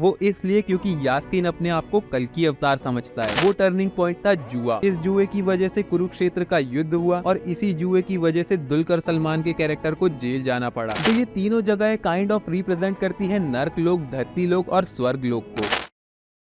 वो इसलिए क्योंकि यास्किन अपने आप को कल्कि अवतार समझता है। वो टर्निंग पॉइंट था जुआ। इस जुए की वजह से कुरुक्षेत्र का युद्ध हुआ और इसी जुए की वजह से दुलकर सलमान के कैरेक्टर को जेल जाना पड़ा। तो ये तीनों जगह काइंड ऑफ रिप्रेजेंट करती है नर्क लोक, धरती लोक और स्वर्ग लोक को।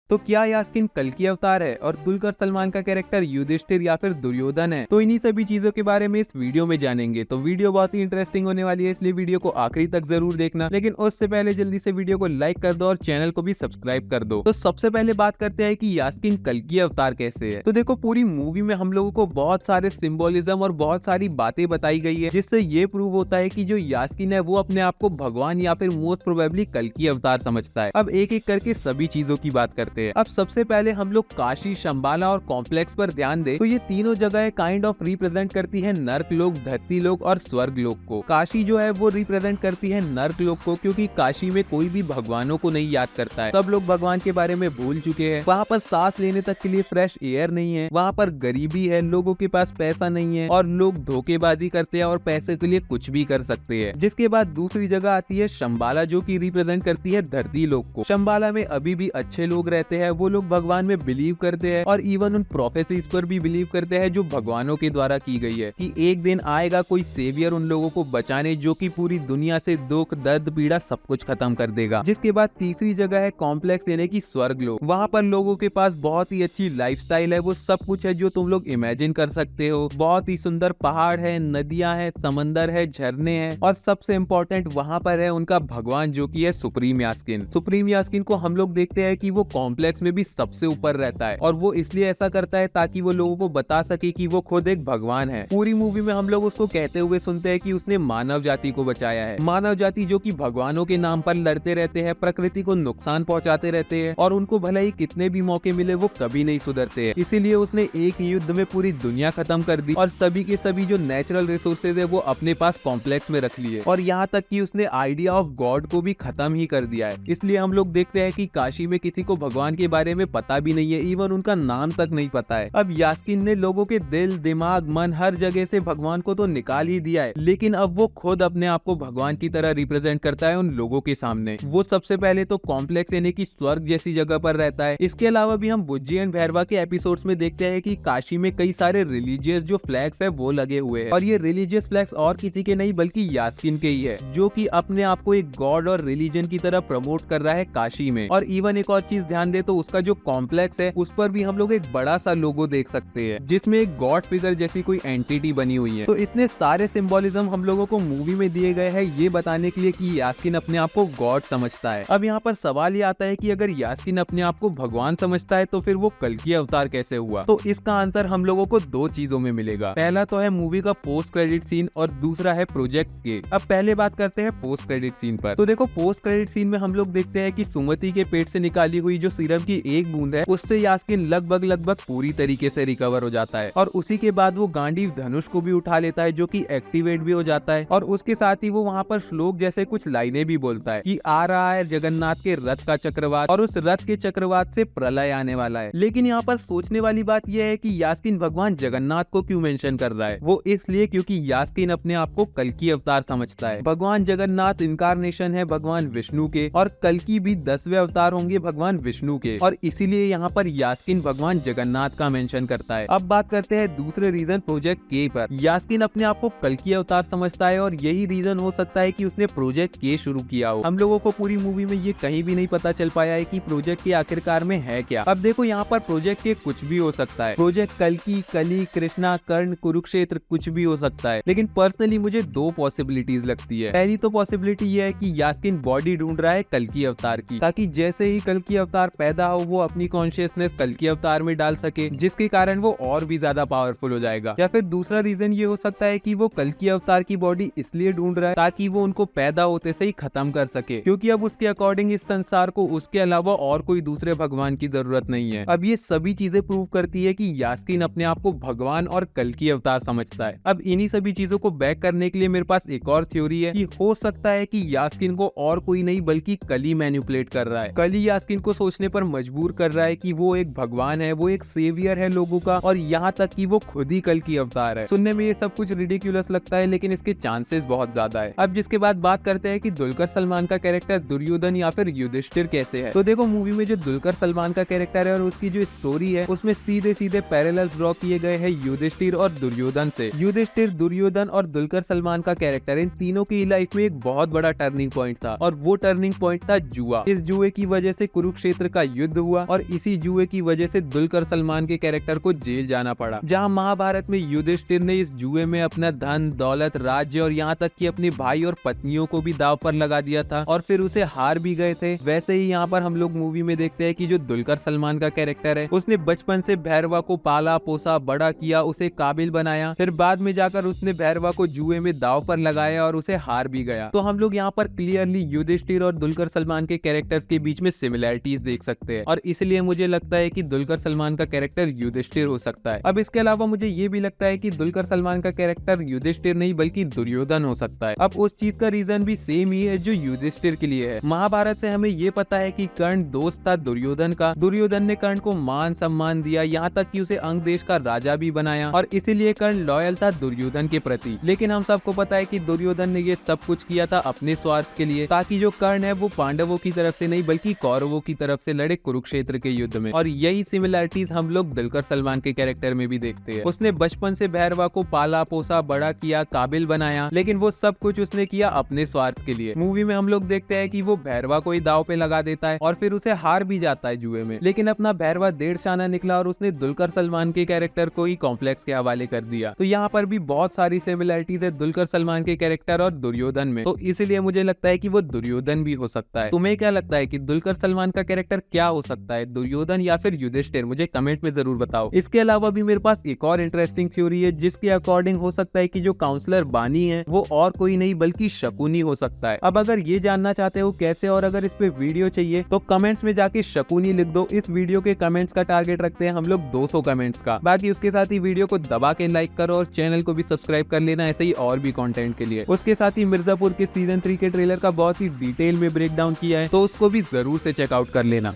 तो क्या यास्किन कल्कि अवतार है और दुलकर सलमान का कैरेक्टर युधिष्ठिर या फिर दुर्योधन है? तो इन्हीं सभी चीजों के बारे में इस वीडियो में जानेंगे। तो वीडियो बहुत ही इंटरेस्टिंग होने वाली है, इसलिए वीडियो को आखिरी तक जरूर देखना। लेकिन उससे पहले जल्दी से वीडियो को लाइक कर दो और चैनल को भी सब्सक्राइब कर दो। तो सबसे पहले बात करते हैं कि यास्किन कल्कि अवतार कैसे है। तो देखो, पूरी मूवी में हम लोगों को बहुत सारे सिंबोलिज्म और बहुत सारी बातें बताई गई है, जिससे ये प्रूव होता है कि जो यास्किन है वो अपने आप को भगवान या फिर मोस्ट प्रोबेबली कल्कि अवतार समझता है। अब एक एक करके सभी चीजों की बात करते हैं। अब सबसे पहले हम लोग काशी, शंबाला और कॉम्प्लेक्स पर ध्यान दें तो ये तीनों जगह काइंड ऑफ रिप्रेजेंट करती है नर्क लोक, धरती लोक और स्वर्ग लोक को। काशी जो है वो रिप्रेजेंट करती है नर्क लोक को, क्योंकि काशी में कोई भी भगवानों को नहीं याद करता है। सब लोग भगवान के बारे में भूल चुके हैं। वहाँ पर सांस लेने तक के लिए फ्रेश एयर नहीं है, वहाँ पर गरीबी है, लोगों के पास पैसा नहीं है और लोग धोखेबाजी करते हैं और पैसे के लिए कुछ भी कर सकते हैं। जिसके बाद दूसरी जगह आती है शंबाला, जो की रिप्रेजेंट करती है धरती लोक को। शंबाला में अभी भी अच्छे लोग रहते हैं, वो लोग भगवान में बिलीव करते हैं और इवन उन प्रोफेसीज पर भी बिलीव करते हैं जो भगवानों के द्वारा की गई है, कि एक दिन आएगा कोई सेवियर उन लोगों को बचाने, जो कि पूरी दुनिया से दुख, दर्द, पीड़ा सब कुछ खत्म कर देगा। जिसके बाद तीसरी जगह है कॉम्प्लेक्स यानी कि स्वर्ग लोक। वहाँ पर लोगों के पास बहुत ही अच्छी लाइफस्टाइल है, वो सब कुछ है जो तुम लोग इमेजिन कर सकते हो। बहुत ही सुंदर पहाड़ है, नदियां है, समंदर है, झरने हैं और सबसे इम्पोर्टेंट वहाँ पर है उनका भगवान, जो की है सुप्रीम यास्किन। सुप्रीम यास्किन को हम लोग देखते हैं कि वो कॉम्प्लेक्स में भी सबसे ऊपर रहता है और वो इसलिए ऐसा करता है ताकि वो लोगों को बता सके कि वो खुद एक भगवान है। पूरी मूवी में हम लोग उसको कहते हुए सुनते हैं कि उसने मानव जाति को बचाया है। मानव जाति जो कि भगवानों के नाम पर लड़ते रहते हैं, प्रकृति को नुकसान पहुंचाते रहते हैं और उनको भले ही कितने भी मौके मिले वो कभी नहीं सुधरते हैं। इसीलिए उसने एक युद्ध में पूरी दुनिया खत्म कर दी और सभी के सभी जो नेचुरल रिसोर्सेज है वो अपने पास कॉम्प्लेक्स में रख लिए और यहाँ तक कि उसने आइडिया ऑफ गॉड को भी खत्म ही कर दिया है। इसलिए हम लोग देखते हैं कि काशी में किसी को भगवान के बारे में पता भी नहीं है, इवन उनका नाम तक नहीं पता है। अब यास्किन ने लोगों के दिल, दिमाग, मन हर जगह से भगवान को तो निकाल ही दिया है, लेकिन अब वो खुद अपने आप को भगवान की तरह रिप्रेजेंट करता है उन लोगों के सामने। वो सबसे पहले तो कॉम्प्लेक्स यानी कि स्वर्ग जैसी जगह पर रहता है। इसके अलावा भी हम बुज्जी एंड भैरवा के एपिसोड्स में देखते हैं कि काशी में कई सारे रिलीजियस जो फ्लैग्स है वो लगे हुए हैं और ये रिलीजियस फ्लैग्स और किसी के नहीं बल्कि यास्किन के ही है, जो कि अपने आप को एक गॉड और रिलीजन की तरह प्रमोट कर रहा है काशी में। और इवन एक और चीज ध्यान दे तो उसका जो कॉम्प्लेक्स है उस पर भी हम लोग एक बड़ा सा लोगो देख सकते हैं, जिसमें एक गॉड फिगर जैसी कोई एंटिटी बनी हुई है। तो इतने सारे सिंबोलिज्म हम लोगों को मूवी में दिए गए हैं ये बताने के लिए कि यास्किन अपने आप को गॉड समझता है। अब यहाँ पर सवाल ये आता है कि अगर यास्किन अपने आप को भगवान समझता है तो फिर वो कल्कि अवतार कैसे हुआ? तो इसका आंसर हम लोगों को दो चीजों में मिलेगा। पहला तो है मूवी का पोस्ट क्रेडिट सीन और दूसरा है प्रोजेक्ट के। अब पहले बात करते हैं पोस्ट क्रेडिट सीन पर। तो देखो, पोस्ट क्रेडिट सीन में हम लोग देखते हैं कि सुमति के पेट से निकाली हुई जो सीरम की एक बूंद है उससे यास्किन लगभग पूरी तरीके से रिकवर हो जाता है और उसी के बाद वो गांडीव धनुष को भी उठा लेता है, जो कि एक्टिवेट भी हो जाता है और उसके साथ ही वो वहाँ पर श्लोक जैसे कुछ लाइनें भी बोलता है कि आ रहा है जगन्नाथ के रथ का चक्रवात और उस रथ के चक्रवात से प्रलय आने वाला है। लेकिन यहाँ पर सोचने वाली बात यह है कि यास्किन भगवान जगन्नाथ को क्यों मेंशन कर रहा है? वो इसलिए क्योंकि यास्किन अपने आप को कल्कि अवतार समझता है। भगवान जगन्नाथ इनकारनेशन है भगवान विष्णु के और कल्कि भी 10वें अवतार होंगे भगवान विष्णु के और इसीलिए यहाँ पर यास्किन भगवान जगन्नाथ का मेंशन करता है। अब बात करते हैं दूसरे रीजन प्रोजेक्ट के पर। यास्किन अपने आप को कल्कि अवतार समझता है और यही रीजन हो सकता है कि उसने प्रोजेक्ट के शुरू किया हो। हम लोगों को पूरी मूवी में ये कहीं भी नहीं पता चल पाया है कि प्रोजेक्ट के आखिरकार में है क्या। अब देखो, यहाँ पर प्रोजेक्ट के कुछ भी हो सकता है। प्रोजेक्ट कल्कि, कली, कृष्णा, कर्ण, कुरुक्षेत्र कुछ भी हो सकता है, लेकिन पर्सनली मुझे दो पॉसिबिलिटीज लगती है। पहली तो पॉसिबिलिटी ये है कि यास्किन बॉडी ढूंढ रहा है कल्कि अवतार की, ताकि जैसे ही कल्कि अवतार पैदा हो वो अपनी कॉन्शियसनेस कल्कि अवतार में डाल सके, जिसके कारण वो और भी ज्यादा पावरफुल हो जाएगा। या फिर दूसरा रीजन ये हो सकता है कि वो कल्कि अवतार की बॉडी इसलिए ढूंढ रहा है ताकि वो उनको पैदा होते से ही खत्म कर सके, क्योंकि अब उसके अकॉर्डिंग इस संसार को उसके अलावा और कोई दूसरे भगवान की जरूरत नहीं है। अब ये सभी चीजें प्रूव करती है कि यास्किन अपने आप को भगवान और कल्कि अवतार समझता है। अब इन्हीं सभी चीजों को बैक करने के लिए मेरे पास एक और थ्योरी है कि हो सकता है कि यास्किन को और कोई नहीं बल्कि कली मैनिपुलेट कर रहा है। कली यास्किन को सोचने समझने पर मजबूर कर रहा है कि वो एक भगवान है, वो एक सेवियर है लोगों का, और यहाँ तक कि वो खुद ही कल की अवतार है। सुनने में ये सब कुछ रिडिक्यूलस लगता है, लेकिन इसके चांसेस बहुत ज्यादा है। अब जिसके बाद बात करते हैं कि दुलकर सलमान का कैरेक्टर दुर्योधन या फिर युधिष्ठिर कैसे है। तो देखो, मूवी में जो दुलकर सलमान का कैरेक्टर है और उसकी जो स्टोरी है, उसमें सीधे सीधे पैरेलल्स ड्रॉ किए गए हैं युधिष्ठिर और दुर्योधन से। युधिष्ठिर, दुर्योधन और दुलकर सलमान का कैरेक्टर, इन तीनों की लाइफ में एक बहुत बड़ा टर्निंग पॉइंट था, और वो टर्निंग पॉइंट था जुआ। इस जुए की वजह से कुरुक्षेत्र का युद्ध हुआ, और इसी जुए की वजह से दुलकर सलमान के कैरेक्टर को जेल जाना पड़ा। जहां महाभारत में युधिष्ठिर ने इस जुए में अपना धन, दौलत, राज्य और यहाँ तक कि अपने भाई और पत्नियों को भी दांव पर लगा दिया था, और फिर उसे हार भी गए थे। वैसे ही यहाँ पर हम लोग मूवी में देखते हैं कि जो दुलकर सलमान का कैरेक्टर है, उसने बचपन से भैरवा को पाला पोसा, बड़ा किया, उसे काबिल बनाया, फिर बाद में जाकर उसने भैरवा को जुए में दांव पर लगाया और उसे हार भी गया। तो हम लोग यहाँ पर क्लियरली युधिष्ठिर और दुलकर सलमान के कैरेक्टर्स के बीच में सिमिलैरिटीज देख सकते हैं, और इसलिए मुझे लगता है कि दुलकर सलमान का कैरेक्टर युधिष्ठिर हो सकता है। अब इसके अलावा मुझे ये भी लगता है कि दुलकर सलमान का कैरेक्टर युधिष्ठिर नहीं बल्कि दुर्योधन हो सकता है। अब उस चीज का रीजन भी सेम ही है जो युधिष्ठिर के लिए है। महाभारत से हमें ये पता है कि कर्ण दोस्त था दुर्योधन का। दुर्योधन ने कर्ण को मान सम्मान दिया, यहाँ तक कि उसे अंग देश का राजा भी बनाया, और इसीलिए कर्ण लॉयल था दुर्योधन के प्रति। लेकिन हम सबको पता है कि दुर्योधन ने ये सब कुछ किया था अपने स्वार्थ के लिए, ताकि जो कर्ण है वो पांडवों की तरफ से नहीं बल्कि कौरवों की तरफ से लड़े कुरुक्षेत्र के युद्ध में। और यही सिमिलैरिटीज हम लोग दुलकर सलमान के कैरेक्टर में भी देखते हैं। उसने बचपन से भैरवा को पाला पोसा, बड़ा किया, काबिल बनाया, लेकिन वो सब कुछ उसने किया अपने स्वार्थ के लिए। मूवी में हम लोग देखते हैं कि वो भैरवा को ही दाव पे लगा देता है और फिर उसे हार भी जाता है जुए में, लेकिन अपना भैरवा 1.5 शाना निकला और उसने दुलकर सलमान के कैरेक्टर को ही कॉम्प्लेक्स के हवाले कर दिया। तो यहाँ पर भी बहुत सारी सिमिलैरिटीज है दुलकर सलमान के कैरेक्टर और दुर्योधन में, तो इसलिए मुझे लगता है कि वो दुर्योधन भी हो सकता है। तुम्हें क्या लगता है कि दुलकर सलमान का कैरेक्टर क्या हो सकता है, दुर्योधन या फिर युधिष्ठिर? मुझे कमेंट में जरूर बताओ। इसके अलावा भी मेरे पास एक और इंटरेस्टिंग थ्योरी है, जिसके अकॉर्डिंग हो सकता है कि जो काउंसलर बानी है वो और कोई नहीं बल्कि शकुनी हो सकता है। अब अगर ये जानना चाहते हो कैसे, और अगर इस पे वीडियो चाहिए तो कमेंट्स में जाके शकुनी लिख दो। इस वीडियो के कमेंट्स का टारगेट रखते हैं हम लोग 200 कमेंट्स का। बाकी उसके साथ ही वीडियो को दबा के लाइक करो और चैनल को भी सब्सक्राइब कर लेना, ऐसे ही और भी कंटेंट के लिए। उसके साथ ही मिर्जापुर के सीजन 3 के ट्रेलर का बहुत ही डिटेल में ब्रेक डाउन किया है, तो उसको भी जरूर से चेकआउट कर लेना।